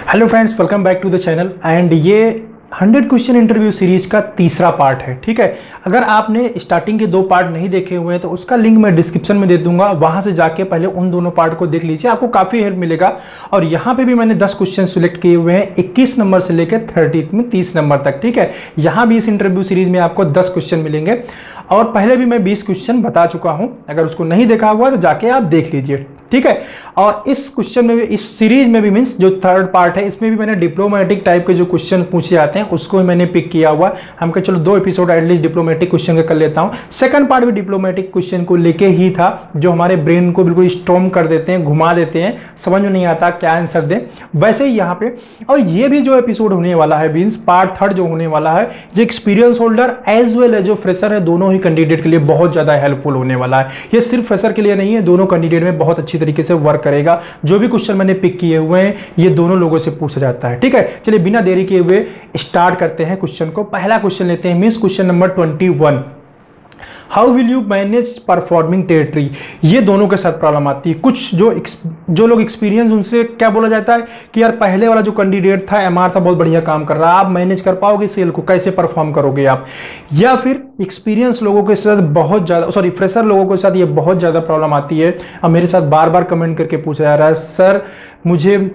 Hello friends, welcome back to the channel. And ये 100 question interview series का तीसरा part है। ठीक है, अगर आपने स्टार्टिंग के 2 पार्ट नहीं देखे हुए हैं तो उसका लिंक मैं डिस्क्रिप्शन में दे दूंगा, वहां से जाके पहले उन दोनों पार्ट को देख लीजिए, आपको काफी हेल्प मिलेगा। और यहाँ पे भी मैंने 10 क्वेश्चन सिलेक्ट किए हुए हैं, 21 नंबर से लेकर 30 नंबर तक। ठीक है, यहाँ भी इस इंटरव्यू सीरीज में आपको 10 क्वेश्चन मिलेंगे और पहले भी मैं 20 क्वेश्चन बता चुका हूँ। अगर उसको नहीं देखा हुआ तो जाके आप देख लीजिए। ठीक है, और इस क्वेश्चन में भी, इस सीरीज में भी, मींस जो थर्ड पार्ट है, इसमें भी मैंने डिप्लोमेटिक टाइप के जो क्वेश्चन पूछे जाते हैं उसको भी मैंने पिक किया हुआ। हम कहा चलो 2 एपिसोड एटलीस्ट डिप्लोमेटिक क्वेश्चन का कर लेता हूं। सेकंड पार्ट भी डिप्लोमेटिक क्वेश्चन को लेके ही था, जो हमारे ब्रेन को बिल्कुल स्ट्रॉम कर देते हैं, घुमा देते हैं, समझ में नहीं आता क्या आंसर दें। वैसे ही यहाँ पे, और ये भी जो एपिसोड होने वाला है, मींस पार्ट थर्ड जो होने वाला है, जो experience holder as well as जो फ्रेशर है, दोनों ही कैंडिडेट के लिए बहुत ज्यादा हेल्पफुल होने वाला है। ये सिर्फ फ्रेशर के लिए नहीं है, दोनों कैंडिडेट में बहुत अच्छी तरीके से वर्क करेगा। जो भी क्वेश्चन मैंने पिक किए हुए हैं ये दोनों लोगों से पूछा जाता है। ठीक है, चलिए बिना देरी किए हुए स्टार्ट करते हैं क्वेश्चन को। पहला क्वेश्चन लेते हैं, means question number 21। How will you manage performing territory. ये दोनों के साथ प्रॉब्लम आती है। कुछ जो लोग एक्सपीरियंस, उनसे क्या बोला जाता है कि यार पहले वाला जो कैंडिडेट था, एमआर था, बहुत बढ़िया काम कर रहा है, आप मैनेज कर पाओगे सेल को, कैसे परफॉर्म करोगे आप। या फिर एक्सपीरियंस लोगों के साथ बहुत ज्यादा, सॉरी फ्रेशर लोगों के साथ ये बहुत ज्यादा प्रॉब्लम आती है। और मेरे साथ बार बार कमेंट करके पूछा जा रहा है, सर मुझे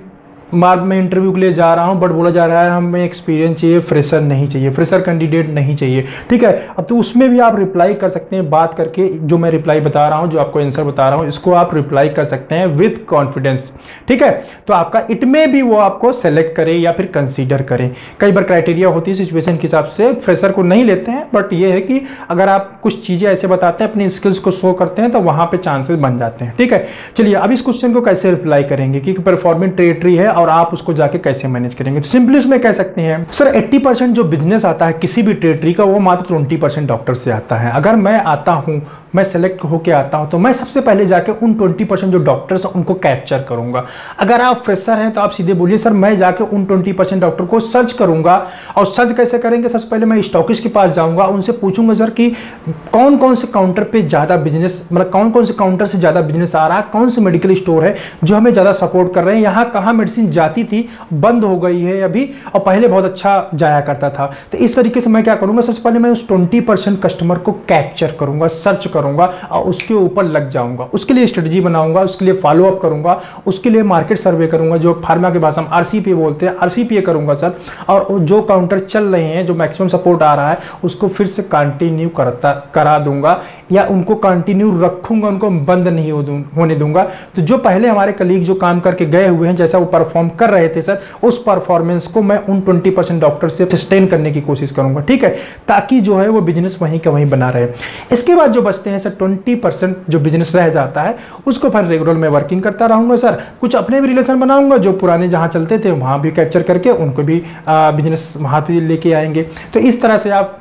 बाद में इंटरव्यू के लिए जा रहा हूं बट बोला जा रहा है हमें एक्सपीरियंस चाहिए, फ्रेशर नहीं चाहिए, फ्रेशर कैंडिडेट नहीं चाहिए। ठीक है, अब तो उसमें भी आप रिप्लाई कर सकते हैं बात करके। जो मैं रिप्लाई बता रहा हूं, जो आपको आंसर बता रहा हूं, इसको आप रिप्लाई कर सकते हैं विद कॉन्फिडेंस। ठीक है, तो आपका इट में भी वो आपको सेलेक्ट करे या फिर कंसीडर करें। कई बार क्राइटेरिया होती है, सिचुएशन के हिसाब से फ्रेशर को नहीं लेते हैं, बट ये है कि अगर आप कुछ चीजें ऐसे बताते हैं, अपनी स्किल्स को शो करते हैं, तो वहां पे चांसेस बन जाते हैं। ठीक है, चलिए अब इस क्वेश्चन को कैसे रिप्लाई करेंगे, क्योंकि परफॉर्मिंग टेरिटरी है और आप उसको जाके कैसे मैनेज करेंगे। तो सिंपली उसमें कह सकते हैं, सर 80% जो बिजनेस आता है किसी भी टेरिटरी का, वो मात्र 20% डॉक्टर से आता है। अगर मैं आता हूं, मैं सेलेक्ट होके आता हूं, तो मैं सबसे पहले जाके उन 20% जो डॉक्टर्स हैं उनको कैप्चर करूंगा। अगर आप फ्रेशर हैं तो आप सीधे बोलिए, सर मैं जाके उन 20% डॉक्टर को सर्च करूंगा। और सर्च कैसे करेंगे, सबसे पहले मैं स्टॉकिस्ट के पास जाऊंगा, उनसे पूछूंगा सर कि कौन कौन से काउंटर पे ज्यादा बिजनेस, मतलब कौन कौन से काउंटर से ज्यादा बिजनेस आ रहा है, कौन से मेडिकल स्टोर है जो हमें ज्यादा सपोर्ट कर रहे हैं, यहाँ कहाँ मेडिसिन जाती थी, बंद हो गई है अभी, और पहले बहुत अच्छा जाया करता था। तो इस तरीके से मैं क्या करूंगा, सबसे पहले मैं उस 20% कस्टमर को कैप्चर करूंगा, सर्च करूंगा और उसके ऊपर लग जाऊंगा। उसके लिए स्ट्रेटजी बनाऊंगा, उसके लिए फॉलो अप करूंगा, उसके लिए मार्केट सर्वे करूंगा, जो फार्मा के भाषा में आरसीपीए बोलते हैं, आरसीपीए करूंगा सर। और जो काउंटर चल रहे हैं, जो मैक्सिमम सपोर्ट आ रहा है, उसको फिर से कंटिन्यू करा दूंगा या उनको कंटिन्यू रखूंगा, उनको बंद नहीं होने दूंगा। तो जो पहले हमारे कलीग जो काम करके गए हुए हैं, जैसा वो परफॉर्म कर रहे थे सर, उस परफॉर्मेंस को मैं उन 20% डॉक्टर से सस्टेन करने की कोशिश करूंगा। ठीक है, ताकि जो है वो बिजनेस वहीं का वहीं बना रहे। इसके बाद जो बचते हैं सर 20% जो बिजनेस रह जाता है, उसको फिर रेगुलर में वर्किंग करता रहूंगा सर। कुछ अपने भी रिलेशन बनाऊंगा, जो पुराने जहां चलते थे वहां भी कैप्चर करके उनको भी बिजनेस वहां पे लेके आएंगे। तो इस तरह से आप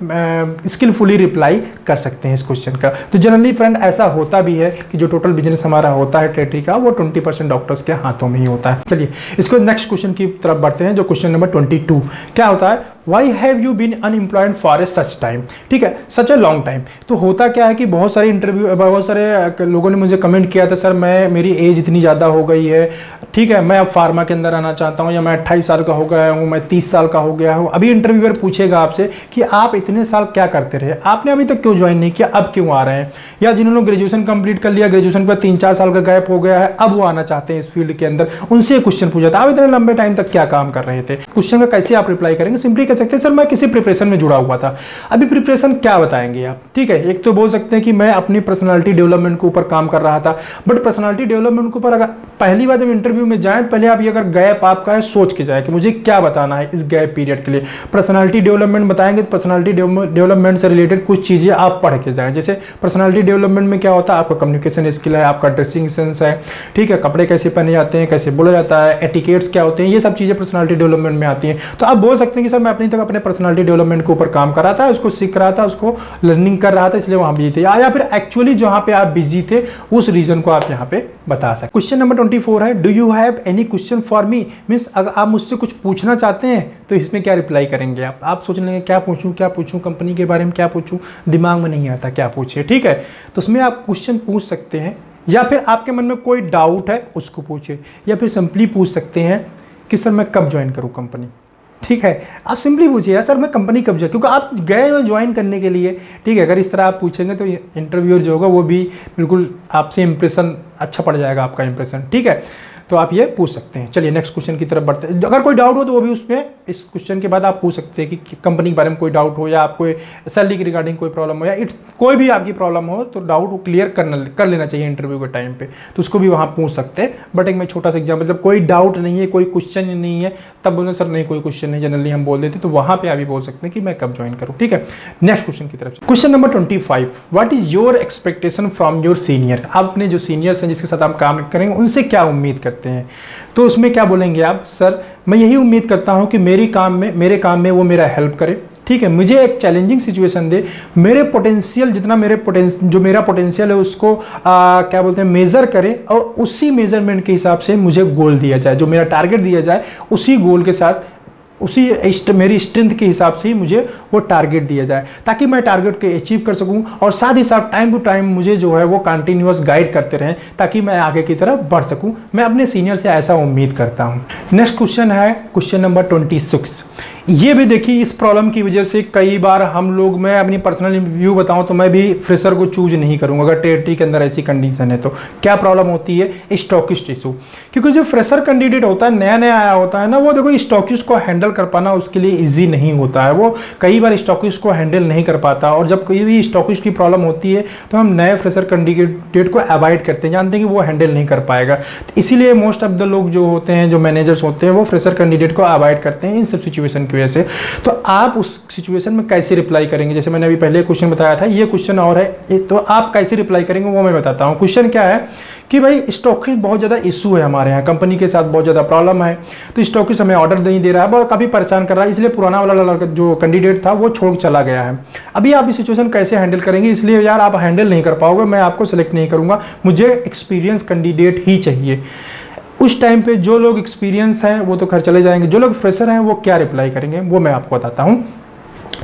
स्किलफुली रिप्लाई कर सकते हैं इस क्वेश्चन का। तो जनरली फ्रेंड ऐसा होता भी है कि जो टोटल बिजनेस हमारा होता है टेरिटरी का, वो 20% डॉक्टर्स के हाथों में ही होता है। चलिए इसको नेक्स्ट क्वेश्चन की तरफ बढ़ते हैं, जो क्वेश्चन नंबर 22 क्या होता है, why have you been unemployed for a such time. ठीक है, सच ए लॉन्ग टाइम। तो होता क्या है कि बहुत सारे लोगों ने मुझे कमेंट किया था, सर मेरी एज इतनी ज़्यादा हो गई है, ठीक है, मैं अब फार्मा के अंदर आना चाहता हूँ, या मैं 28 साल का हो गया हूँ, मैं 30 साल का हो गया हूँ। अभी इंटरव्यूअर पूछेगा आपसे कि आप इतने साल क्या करते रहे, आपने अभी तक क्यों ज्वाइन नहीं किया, अब क्यों आ रहे हैं। या जिन्होंने ग्रेजुएशन कंप्लीट कर लिया, ग्रेजुएशन पर 3-4 साल का गैप हो गया है, अब वो आना चाहते हैं इस फील्ड के अंदर, उनसे क्वेश्चन पूछा था, आप इतने लंबे टाइम तक क्या काम कर रहे थे। क्वेश्चन का कैसे आप रिप्लाई करेंगे, सिंपली कह सकते हैं, सर मैं किसी प्रिपरेशन में जुड़ा हुआ था। अभी प्रिपरेशन क्या बताएंगे आप। ठीक है, एक तो बोल सकते हैं कि मैं अपनी पर्सनालिटी डेवलपमेंट के ऊपर काम कर रहा था, बट पर्सनालिटी डेवलपमेंट के ऊपर अगर पहली बार जब इंटरव्यू में जाए, पहले आप ये अगर गैप आपका है, सोच के जाए कि मुझे क्या बताना है इस गैप पीरियड के लिए। पर्सनालिटी डेवलपमेंट बताएंगे तो पर्सनालिटी डेवलपमेंट से रिलेटेड कुछ चीजें आप पढ़ के जाएं। जैसे पर्सनालिटी डेवलपमेंट में क्या होता है, आपका कम्युनिकेशन स्किल है, आपका ड्रेसिंग सेंस है, ठीक है, कपड़े कैसे पहने जाते हैं, कैसे बोला जाता है, एटिकेट्स क्या होते हैं, ये सब चीजें पर्सनालिटी डेवलपमेंट में आती हैं। तो आप बोल सकते हैं कि सर मैं अपनी तक अपने पर्सनालिटी डेवलपमेंट के ऊपर काम कर रहा था, उसको सीख रहा था, उसको लर्निंग कर रहा था, इसलिए वहां बिजी थे। या फिर एक्चुअली जहां पे आप बिजी थे उस रीजन को आप यहाँ पे बता सकते। क्वेश्चन नंबर 24 है, do you have any question for me. Means अगर आप मुझसे कुछ पूछना चाहते हैं तो इसमें क्या रिप्लाई करेंगे आप सोच लेंगे क्या पूछूं, कंपनी के बारे में क्या पूछूं, दिमाग में नहीं आता क्या पूछे। ठीक है, तो उसमें आप क्वेश्चन पूछ सकते हैं, या फिर आपके मन में कोई डाउट है उसको पूछिए, या फिर सिंपली पूछ सकते हैं कि सर मैं कब ज्वाइन करूँ कंपनी। ठीक है, आप सिंपली पूछिए यार सर मैं कंपनी कब ज्वाइन, क्योंकि आप गए हो ज्वाइन करने के लिए। ठीक है, अगर इस तरह आप पूछेंगे तो इंटरव्यूअर जो होगा वो भी बिल्कुल आपसे इंप्रेशन अच्छा पड़ जाएगा, आपका इंप्रेशन। ठीक है, तो आप ये पूछ सकते हैं। चलिए नेक्स्ट क्वेश्चन की तरफ बढ़ते हैं। अगर कोई डाउट हो तो वो भी उसमें इस क्वेश्चन के बाद आप पूछ सकते हैं कि कंपनी के बारे में कोई डाउट हो, या आपको सैलरी के रिगार्डिंग कोई प्रॉब्लम हो, या कोई भी आपकी प्रॉब्लम हो तो डाउट वो क्लियर कर लेना चाहिए इंटरव्यू के टाइम पे, तो उसको भी वहाँ पूछ सकते हैं। बट एक मैं छोटा सा एग्जाम्पल, जब कोई डाउट नहीं है, कोई क्वेश्चन नहीं है, तब बोले सर नहीं कोई क्वेश्चन नहीं, जनरली हम बोल देते, तो वहाँ पर आप भी बोल सकते हैं कि मैं कब ज्वाइन करूँ। ठीक है, नेक्स्ट क्वेश्चन की तरफ। Question number 25, what is your expectation from your senior. आप अपने जो सीनियर्स हैं जिसके साथ आप काम करेंगे उनसे क्या उम्मीद करते हैं, तो उसमें क्या बोलेंगे आप, सर मैं यही उम्मीद करता हूं कि मेरे काम में वो मेरा हेल्प करे। ठीक है, मुझे एक चैलेंजिंग सिचुएशन दे, मेरे पोटेंशियल जितना जो मेरा पोटेंशियल है उसको क्या बोलते हैं मेज़र करे, और उसी मेजरमेंट के हिसाब से मुझे गोल दिया जाए, जो मेरा टारगेट दिया जाए उसी गोल के साथ, उसी मेरी स्ट्रेंथ के हिसाब से ही मुझे वो टारगेट दिया जाए, ताकि मैं टारगेट को अचीव कर सकूं, और साथ ही साथ टाइम टू टाइम मुझे जो है वो कंटिन्यूअस गाइड करते रहें, ताकि मैं आगे की तरफ बढ़ सकूं। मैं अपने सीनियर से ऐसा उम्मीद करता हूं। नेक्स्ट क्वेश्चन है क्वेश्चन नंबर 26। ये भी देखिए, इस प्रॉब्लम की वजह से कई बार हम लोग, मैं अपनी पर्सनल व्यू बताऊं तो मैं भी फ्रेशर को चूज नहीं करूंगा अगर टेरिटरी के अंदर ऐसी कंडीशन है। तो क्या प्रॉब्लम होती है, स्टॉकिस्ट इशू। क्योंकि जो फ्रेशर कैंडिडेट होता है, नया नया आया होता है ना, वो देखो स्टॉकिस्ट को हैंडल कर पाना उसके लिए ईजी नहीं होता है, वो कई बार स्टॉकिस्ट को हैंडल नहीं कर पाता, और जब कोई भी स्टॉकिस्ट की प्रॉब्लम होती है तो हम नए फ्रेशर कैंडिडेट को अवॉइड करते हैं, जानते हैं कि वो हैंडल नहीं कर पाएगा। तो इसीलिए मोस्ट ऑफ द लोग जो होते हैं, जो मैनेजर्स होते हैं, वो फ्रेशर कैंडिडेट को अवॉइड करते हैं इन सब सिचुएशन की वजह से। तो आप उस सिचुएशन में कैसे रिप्लाई करेंगे, जैसे मैंने अभी पहले क्वेश्चन बताया था, ये क्वेश्चन और है, तो आप कैसे रिप्लाई करेंगे वो मैं बताता हूँ। क्वेश्चन क्या है कि भाई स्टॉकिस्ट बहुत ज़्यादा इशू है हमारे यहाँ, कंपनी के साथ बहुत ज़्यादा प्रॉब्लम है, तो स्टॉकिस्ट हमें ऑर्डर नहीं दे रहा है, बहुत काफ़ी परेशान कर रहा है, इसलिए पुराना वाला जो कैंडिडेट था वो छोड़ चला गया है। अभी आप इस सिचुएशन कैसे हैंडल करेंगे, इसलिए यार आप हैंडल नहीं कर पाओगे, मैं आपको सेलेक्ट नहीं करूँगा, मुझे एक्सपीरियंस कैंडिडेट ही चाहिए। उस टाइम पे जो लोग एक्सपीरियंस हैं वो तो घर चले जाएंगे, जो लोग फ्रेशर हैं वो क्या रिप्लाई करेंगे वो मैं आपको बताता हूँ।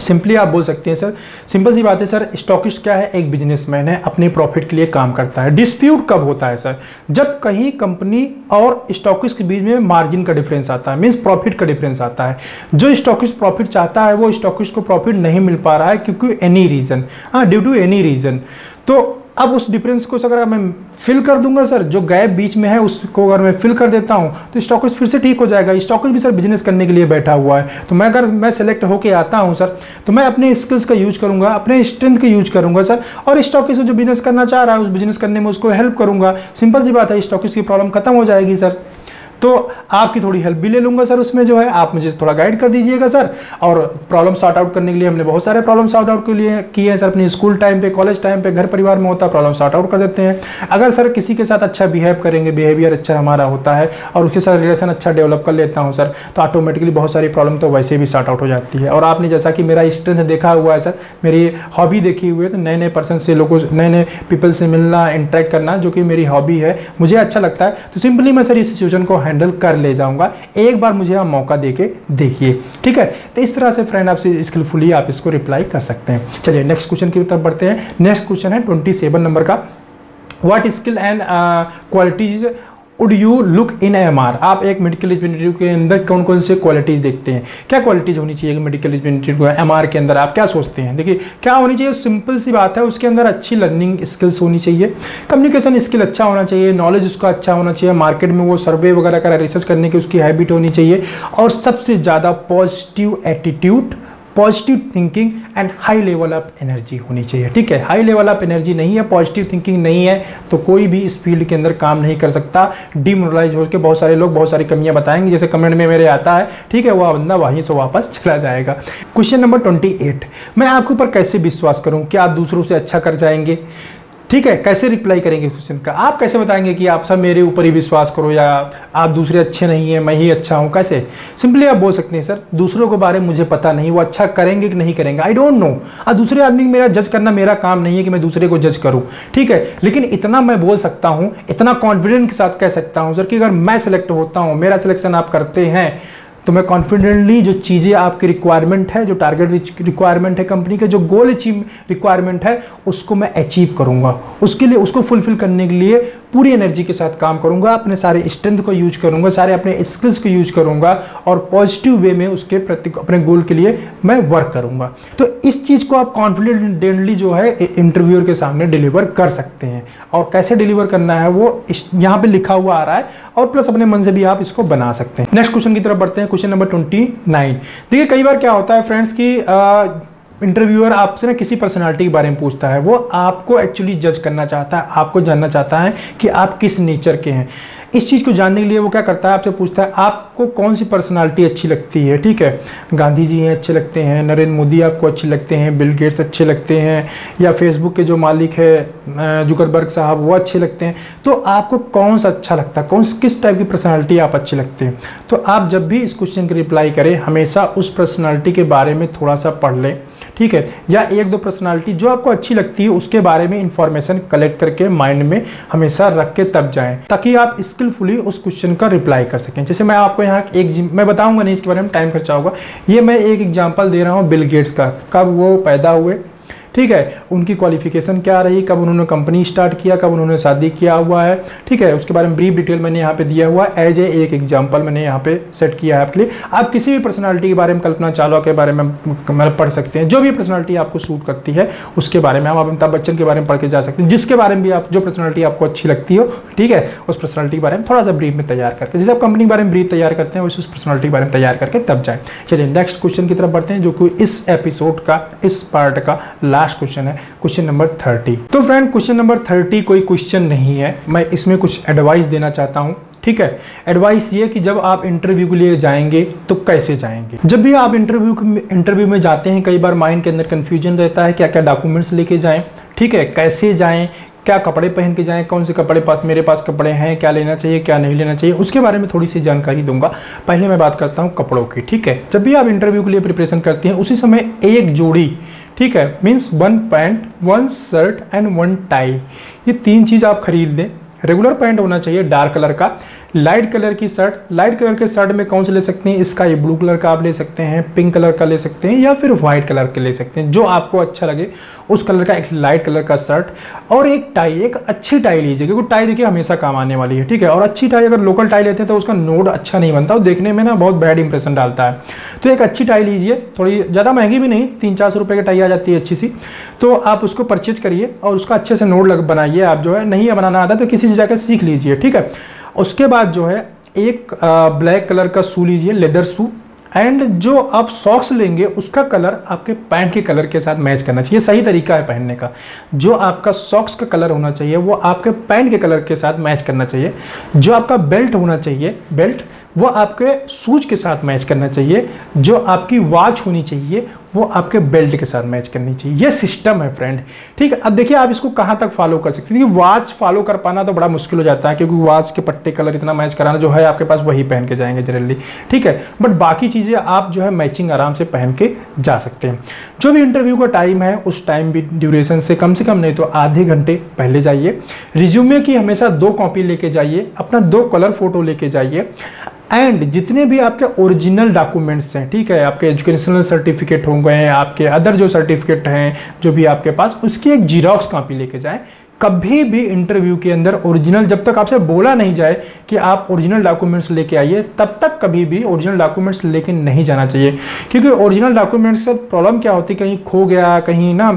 सिंपली आप बोल सकते हैं सर, सिंपल सी बात है सर, स्टॉकिस्ट क्या है, एक बिजनेसमैन है, अपने प्रॉफिट के लिए काम करता है। डिस्प्यूट कब होता है सर, जब कहीं कंपनी और स्टॉकिस्ट के बीच में मार्जिन का डिफरेंस आता है, मींस प्रॉफिट का डिफरेंस आता है। जो स्टॉकिस्ट प्रॉफिट चाहता है वो स्टॉकिस्ट को प्रॉफिट नहीं मिल पा रहा है क्योंकि any reason, due to any reason. तो अब उस डिफरेंस को अगर मैं फिल कर दूंगा सर, जो गैप बीच में है उसको अगर मैं फिल कर देता हूं तो स्टॉकिस्ट फिर से ठीक हो जाएगा। स्टॉकिस्ट भी सर बिजनेस करने के लिए बैठा हुआ है, तो मैं अगर मैं सेलेक्ट होके आता हूं सर, तो मैं अपने स्किल्स का यूज करूंगा, अपने स्ट्रेंथ का यूज करूंगा सर, और स्टॉकिस्ट जो बिजनेस करना चाह रहा है उस बिजनेस करने में उसको हेल्प करूंगा। सिंपल सी बात है, स्टॉकिस्ट की प्रॉब्लम खत्म हो जाएगी सर। तो आपकी थोड़ी हेल्प भी ले लूंगा सर, उसमें जो है आप मुझे थोड़ा गाइड कर दीजिएगा सर। और प्रॉब्लम सॉर्ट आउट करने के लिए हमने बहुत सारे प्रॉब्लम सॉर्ट आउट के लिए किए हैं सर, अपने स्कूल टाइम पे, कॉलेज टाइम पे, घर परिवार में होता है प्रॉब्लम सॉर्ट आउट कर देते हैं। अगर सर किसी के साथ अच्छा बिहेव करेंगे, बिहेवियर अच्छा हमारा होता है और उसके साथ रिलेशन अच्छा डेवलप कर लेता हूँ सर, तो ऑटोमेटिकली बहुत सारी प्रॉब्लम तो वैसे भी सॉर्ट आउट हो जाती है। और आपने जैसा कि मेरा स्ट्रेंथ देखा हुआ है सर, मेरी हॉबी देखी हुई है, तो नए नए पर्सन से, लोगों नए नए पीपल से मिलना, इंटरेक्ट करना, जो कि मेरी हॉबी है, मुझे अच्छा लगता है। तो सिंपली मैं सर इस सिचुएशन को हैंडल कर ले जाऊँ, एक बार मुझे आप मौका देके देखिए। ठीक है, तो इस तरह से फ्रेंड आपसे स्किलफुली आप इसको रिप्लाई कर सकते हैं। चलिए नेक्स्ट क्वेश्चन की तरफ बढ़ते हैं। नेक्स्ट क्वेश्चन है 27 नंबर का, what skill and qualities would you look in MR. आप एक मेडिकल रिप्रेजेंटेटिव के अंदर कौन कौन से क्वालिटीज देखते हैं, क्या क्वालिटीज होनी चाहिए मेडिकल रिप्रेजेंटेटिव को एमआर के अंदर, आप क्या सोचते हैं। देखिए क्या होनी चाहिए, सिंपल सी बात है, उसके अंदर अच्छी लर्निंग स्किल्स होनी चाहिए, कम्युनिकेशन स्किल अच्छा होना चाहिए, नॉलेज उसका अच्छा होना चाहिए, मार्केट में वो सर्वे वगैरह का रिसर्च करने की उसकी हैबिट होनी चाहिए, और सबसे ज़्यादा positive attitude, positive thinking and high level of energy होनी चाहिए। ठीक है, हाई लेवल ऑफ एनर्जी नहीं है, पॉजिटिव थिंकिंग नहीं है, तो कोई भी इस फील्ड के अंदर काम नहीं कर सकता। डिमोरलाइज होकर बहुत सारे लोग बहुत सारी कमियां बताएंगे, जैसे कमेंट में मेरे आता है, ठीक है, वह बंदा वहीं से वापस चला जाएगा। क्वेश्चन नंबर 28, मैं आपके ऊपर कैसे विश्वास करूं कि आप दूसरों से अच्छा कर जाएंगे। ठीक है, कैसे रिप्लाई करेंगे क्वेश्चन का, आप कैसे बताएंगे कि आप सब मेरे ऊपर ही विश्वास करो, या आप दूसरे अच्छे नहीं हैं मैं ही अच्छा हूं, कैसे। सिंपली आप बोल सकते हैं सर, दूसरों के बारे में मुझे पता नहीं, वो अच्छा करेंगे कि नहीं करेंगे, आई डोंट नो। और दूसरे आदमी मेरा जज करना मेरा काम नहीं है कि मैं दूसरे को जज करूं। ठीक है, लेकिन इतना मैं बोल सकता हूं, इतना कॉन्फिडेंट के साथ कह सकता हूं सर कि अगर मैं सिलेक्ट होता हूं, मेरा सिलेक्शन आप करते हैं, तो मैं कॉन्फिडेंटली जो चीज़ें आपकी रिक्वायरमेंट है, जो टारगेट रिक्वायरमेंट है कंपनी के, जो गोल अचीव रिक्वायरमेंट है, उसको मैं अचीव करूँगा। उसके लिए, उसको फुलफिल करने के लिए पूरी एनर्जी के साथ काम करूँगा, अपने सारे स्ट्रेंथ को यूज करूँगा, सारे अपने स्किल्स को यूज करूँगा और पॉजिटिव वे में उसके प्रति अपने गोल के लिए मैं वर्क करूँगा। तो इस चीज़ को आप कॉन्फिडेंटली जो है इंटरव्यूअर के सामने डिलीवर कर सकते हैं। और कैसे डिलीवर करना है वो यहाँ पे लिखा हुआ आ रहा है, और प्लस अपने मन से भी आप इसको बना सकते हैं। नेक्स्ट क्वेश्चन की तरफ बढ़ते हैं, क्वेश्चन नंबर 29। देखिए कई बार क्या होता है फ्रेंड्स कि इंटरव्यूअर आपसे ना किसी पर्सनालिटी के बारे में पूछता है, वो आपको एक्चुअली जज करना चाहता है, आपको जानना चाहता है कि आप किस नेचर के हैं। इस चीज़ को जानने के लिए वो क्या करता है, आपसे पूछता है आपको कौन सी पर्सनालिटी अच्छी लगती है। ठीक है, गांधी जी हैं अच्छे लगते हैं, नरेंद्र मोदी आपको अच्छे लगते हैं, बिल गेट्स अच्छे लगते हैं, या फेसबुक के जो मालिक है जुकरबर्ग साहब वो अच्छे लगते हैं। तो आपको कौन सा अच्छा लगता है, किस टाइप की पर्सनालिटी आप अच्छे लगते हैं। तो आप जब भी इस क्वेश्चन की रिप्लाई करें, हमेशा उस पर्सनालिटी के बारे में थोड़ा सा पढ़ लें। ठीक है, या एक दो पर्सनालिटी जो आपको अच्छी लगती है उसके बारे में इंफॉर्मेशन कलेक्ट करके माइंड में हमेशा रख के तब जाएं, ताकि आप स्किलफुली उस क्वेश्चन का रिप्लाई कर सकें। जैसे मैं आपको यहाँ मैं बताऊंगा नहीं, इसके बारे में टाइम खर्चा होगा। ये मैं एक एग्जांपल दे रहा हूँ बिल गेट्स का, कब वो पैदा हुए, ठीक है, उनकी क्वालिफिकेशन क्या रही, कब उन्होंने कंपनी स्टार्ट किया, कब उन्होंने शादी किया हुआ है। ठीक है, उसके बारे में ब्रीफ डिटेल मैंने यहाँ पे दिया हुआ है, एज एक एग्जांपल मैंने यहाँ पे सेट किया है आपके लिए। आप किसी भी पर्सनालिटी के बारे में, कल्पना चावला के बारे में पढ़ सकते हैं, जो भी पर्सनालिटी आपको सूट करती है उसके बारे में। आप अमिताभ बच्चन के बारे में पढ़ के जा सकते हैं, जिसके बारे में भी आप, जो पर्सनालिटी आपको अच्छी लगती हो, ठीक है, उस पर्सनालिटी के बारे में थोड़ा सा ब्रीफ में तैयार करके, जैसे आप कंपनी के बारे में ब्रीफ तैयार करते हैं वैसे उस पर्सनालिटी के बारे में तैयार करके तब जाए। चलिए नेक्स्ट क्वेश्चन की तरफ बढ़ते हैं, जो कि इस एपिसोड का, इस पार्ट का लास्ट क्वेश्चन है, क्वेश्चन नंबर 30। तो फ्रेंड क्वेश्चन नंबर 30 कोई क्वेश्चन नहीं है, मैं इसमें कुछ एडवाइस देना चाहता हूं। ठीक है, एडवाइस ये कि जब आप इंटरव्यू के लिए जाएंगे तो कैसे जाएंगे। जब भी आप इंटरव्यू में जाते हैं, कई बार माइंड के अंदर कंफ्यूजन रहता है, क्या क्या डॉक्यूमेंट्स लेके जाएं, ठीक है, कैसे जाएं, क्या कपड़े पहन के जाएं, कौन से कपड़े मेरे पास कपड़े हैं, क्या लेना चाहिए क्या नहीं लेना चाहिए, उसके बारे में थोड़ी सी जानकारी दूंगा। पहले मैं बात करता हूं कपड़ों की। ठीक है, जब भी आप इंटरव्यू के लिए प्रिपरेशन करते हैं उसी समय एक जोड़ी, ठीक है, means 1 pant 1 shirt and 1 tie, ये 3 चीज़ आप खरीद लें। रेगुलर पैंट होना चाहिए डार्क कलर का, लाइट कलर की शर्ट, लाइट कलर के शर्ट में कौन से ले सकते हैं, स्काई ब्लू कलर का आप ले सकते हैं, पिंक कलर का ले सकते हैं, या फिर व्हाइट कलर के ले सकते हैं, जो आपको अच्छा लगे उस कलर का एक लाइट कलर का शर्ट, और एक टाई, एक अच्छी टाई लीजिए, क्योंकि टाई देखिए हमेशा काम आने वाली है। ठीक है, और अच्छी टाई, अगर लोकल टाई लेते हैं तो उसका नोड अच्छा नहीं बनता, और देखने में ना बहुत बैड इंप्रेशन डालता है। तो एक अच्छी टाई लीजिए, थोड़ी ज़्यादा महंगी भी नहीं, 300-400 रुपये की टाई आ जाती है अच्छी सी, तो आप उसको परचेज करिए और उसका अच्छे से नोड बनाइए। आप जो है नहीं बनाना आता तो किसी से जाकर सीख लीजिए। ठीक है, उसके बाद जो है एक ब्लैक कलर का शू लीजिए, लेदर शू, एंड जो आप सॉक्स लेंगे उसका कलर आपके पैंट के कलर के साथ मैच करना चाहिए। सही तरीका है पहनने का, जो आपका सॉक्स का कलर होना चाहिए वो आपके पैंट के कलर के साथ मैच करना चाहिए। जो आपका बेल्ट होना चाहिए, बेल्ट वो आपके शूज के साथ मैच करना चाहिए। जो आपकी वॉच होनी चाहिए वो आपके बेल्ट के साथ मैच करनी चाहिए। ये सिस्टम है फ्रेंड। ठीक है, अब देखिए आप इसको कहाँ तक फॉलो कर सकते हैं, क्योंकि वॉच फॉलो कर पाना तो बड़ा मुश्किल हो जाता है, क्योंकि वॉच के पट्टे कलर इतना मैच कराना, जो है आपके पास वही पहन के जाएंगे जनरली। ठीक है, बट बाकी चीज़ें आप जो है मैचिंग आराम से पहन के जा सकते हैं। जो भी इंटरव्यू का टाइम है उस टाइम भी ड्यूरेशन से कम नहीं तो आधे घंटे पहले जाइए। रिज्यूमे की हमेशा 2 कॉपी लेके जाइए, अपना 2 कलर फोटो लेके जाइए, एंड जितने भी आपके ओरिजिनल डॉक्यूमेंट्स हैं, ठीक है, आपके एजुकेशनल सर्टिफिकेट हो गए, आपके अदर जो सर्टिफिकेट हैं जो भी आपके पास, उसकी एक जीरोक्स कॉपी लेके जाएं। कभी भी इंटरव्यू के अंदर ओरिजिनल, जब तक आपसे बोला नहीं जाए कि आप ओरिजिनल डॉक्यूमेंट्स लेके आइए, तब तक कभी भी ओरिजिनल डॉक्यूमेंट्स लेके नहीं जाना चाहिए। क्योंकि ओरिजिनल डॉक्यूमेंट्स से प्रॉब्लम क्या होती है, कहीं खो गया, कहीं ना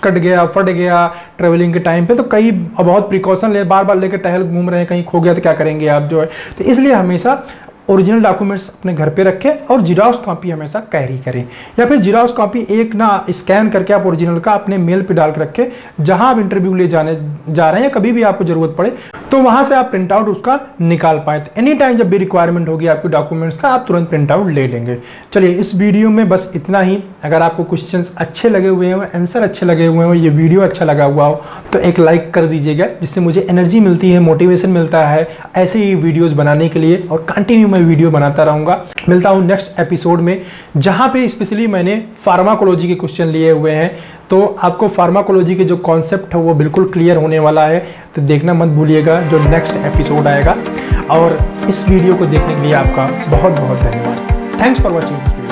कट गया, फट गया ट्रेवलिंग के टाइम पे, तो कई बहुत प्रिकॉशन ले, बार बार लेकर टहल घूम रहे हैं, कहीं खो गया तो क्या करेंगे आप जो है। तो इसलिए हमेशा ओरिजिनल डॉक्यूमेंट्स अपने घर पे रखें और जीरोक्स कॉपी हमेशा कैरी करें, या फिर जीरोक्स कॉपी एक ना स्कैन करके आप ओरिजिनल का अपने मेल पे डाल के रखें, जहां आप इंटरव्यू ले जा रहे हैं, या कभी भी आपको जरूरत पड़े तो वहां से आप प्रिंट आउट उसका निकाल पाए। तो एनी टाइम जब भी रिक्वायरमेंट होगी आपके डॉक्यूमेंट्स का, आप तुरंत प्रिंट आउट ले लेंगे। चलिए इस वीडियो में बस इतना ही। अगर आपको क्वेश्चंस अच्छे लगे हुए हो, आंसर अच्छे लगे हुए हो, ये वीडियो अच्छा लगा हुआ हो, तो एक लाइक कर दीजिएगा, जिससे मुझे एनर्जी मिलती है, मोटिवेशन मिलता है ऐसे ही वीडियोज़ बनाने के लिए, और कंटिन्यू मैं वीडियो बनाता रहूँगा। मिलता हूँ नेक्स्ट एपिसोड में, जहाँ पे स्पेशली मैंने फार्माकोलॉजी के क्वेश्चन लिए हुए हैं, तो आपको फार्माकोलॉजी के जो कॉन्सेप्ट है वो बिल्कुल क्लियर होने वाला है। तो देखना मत भूलिएगा जो नेक्स्ट एपिसोड आएगा। और इस वीडियो को देखने के लिए आपका बहुत बहुत धन्यवाद। Thanks for watching this video.